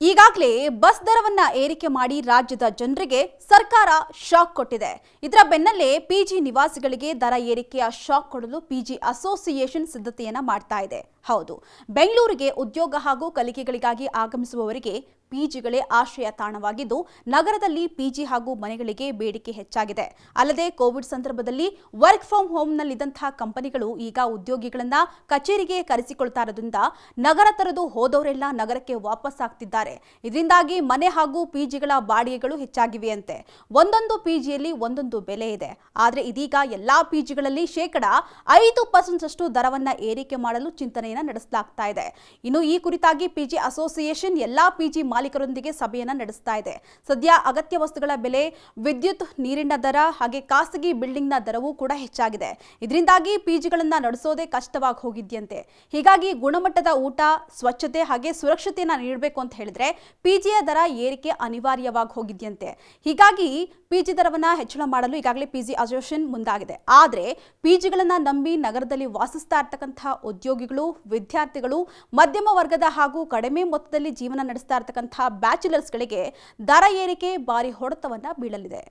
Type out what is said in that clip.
ಈಗಾಗಲೇ ಬಸ್ ದರವನ್ನ ಏರಿಕೆ ಮಾಡಿ ರಾಜ್ಯದ ಜನರಿಗೆ ಸರ್ಕಾರ ಶಾಕ್ ಕೊಟ್ಟಿದೆ. ಇದರ ಬೆನ್ನಲ್ಲೇ ಪಿಜಿ ನಿವಾಸಿಗಳಿಗೆ ದರ ಏರಿಕೆಯ ಶಾಕ್ ಕೊಡಲು ಪಿಜಿ ಅಸೋಸಿಯೇಷನ್ ಸಿದ್ಧತೆಯನ್ನ ಮಾಡ್ತಾ ಇದೆ. ಹೌದು, ಬೆಂಗಳೂರಿಗೆ ಉದ್ಯೋಗ ಹಾಗೂ ಕಲಿಕೆಗಳಿಗಾಗಿ ಆಗಮಿಸುವವರಿಗೆ ಪಿಜಿಗಳೇ ಆಶ್ರಯ ತಾಣವಾಗಿದ್ದು, ನಗರದಲ್ಲಿ ಪಿಜಿ ಹಾಗೂ ಮನೆಗಳಿಗೆ ಬೇಡಿಕೆ ಹೆಚ್ಚಾಗಿದೆ. ಅಲ್ಲದೆ ಕೋವಿಡ್ ಸಂದರ್ಭದಲ್ಲಿ ವರ್ಕ್ ಫ್ರಮ್ ಹೋಮ್ನಲ್ಲಿದ್ದಂತಹ ಕಂಪನಿಗಳು ಈಗ ಉದ್ಯೋಗಿಗಳನ್ನ ಕಚೇರಿಗೆ ಕರೆಸಿಕೊಳ್ತಾ ಇರೋದ್ರಿಂದ ನಗರ ತೊರೆದು ಹೋದವರೆಲ್ಲ ನಗರಕ್ಕೆ ವಾಪಸ್ ಆಗ್ತಿದ್ದಾರೆ. ಇದರಿಂದಾಗಿ ಮನೆ ಹಾಗೂ ಪಿಜಿಗಳ ಬಾಡಿಗೆಗಳು ಹೆಚ್ಚಾಗಿವೆಯಂತೆ. ಒಂದೊಂದು ಪಿಜಿಯಲ್ಲಿ ಒಂದೊಂದು ಬೆಲೆ ಇದೆ. ಆದರೆ ಇದೀಗ ಎಲ್ಲಾ ಪಿಜಿಗಳಲ್ಲಿ 5% ದರವನ್ನ ಏರಿಕೆ ಮಾಡಲು ಚಿಂತನೆಯನ್ನ ನಡೆಸಲಾಗ್ತಾ ಇದೆ. ಇನ್ನು ಈ ಕುರಿತಾಗಿ ಪಿಜಿ ಅಸೋಸಿಯೇಷನ್ ಎಲ್ಲಾ ಪಿಜಿ ಮಾಲೀಕರೊಂದಿಗೆ ಸಭೆಯನ್ನ ನಡೆಸ್ತಾ ಇದೆ. ಸದ್ಯ ಅಗತ್ಯ ವಸ್ತುಗಳ ಬೆಲೆ, ವಿದ್ಯುತ್, ನೀರಿನ ದರ ಹಾಗೆ ಖಾಸಗಿ ಬಿಲ್ಡಿಂಗ್ನ ದರವೂ ಕೂಡ ಹೆಚ್ಚಾಗಿದೆ. ಇದರಿಂದಾಗಿ ಪಿಜಿಗಳನ್ನ ನಡೆಸೋದೇ ಕಷ್ಟವಾಗಿ ಹೋಗಿದ್ಯಂತೆ. ಹೀಗಾಗಿ ಗುಣಮಟ್ಟದ ಊಟ, ಸ್ವಚ್ಛತೆ ಹಾಗೆ ಸುರಕ್ಷತೆಯನ್ನ ನೀಡಬೇಕು ಅಂತ ಹೇಳಿದ್ರೆ ಪಿಜಿಯ ದರ ಏರಿಕೆ ಅನಿವಾರ್ಯವಾಗಿ ಹೋಗಿದ್ಯಂತೆ. ಹೀಗಾಗಿ ಪಿಜಿ ದರವನ್ನ ಹೆಚ್ಚಳ ಮಾಡಲು ಈಗಾಗಲೇ ಪಿಜಿ ಅಸೋಸಿಯೇಷನ್ ಮುಂದಾಗಿದೆ. ಆದರೆ ಪಿಜಿಗಳನ್ನ ನಂಬಿ ನಗರದಲ್ಲಿ ವಾಸಿಸ್ತಾ ಇರ್ತಕ್ಕಂತಹ ಉದ್ಯೋಗಿಗಳು, ವಿದ್ಯಾರ್ಥಿಗಳು, ಮಧ್ಯಮ ವರ್ಗದ ಹಾಗೂ ಕಡಿಮೆ ಮೊತ್ತದಲ್ಲಿ ಜೀವನ ನಡೆಸ್ತಾ ಇರ್ತಕ್ಕಂತಹ ಬ್ಯಾಚುಲರ್ಸ್ಗಳಿಗೆ ದರ ಏರಿಕೆ ಭಾರಿ ಹೊಡೆತವನ್ನ ಬೀಳಲಿದೆ.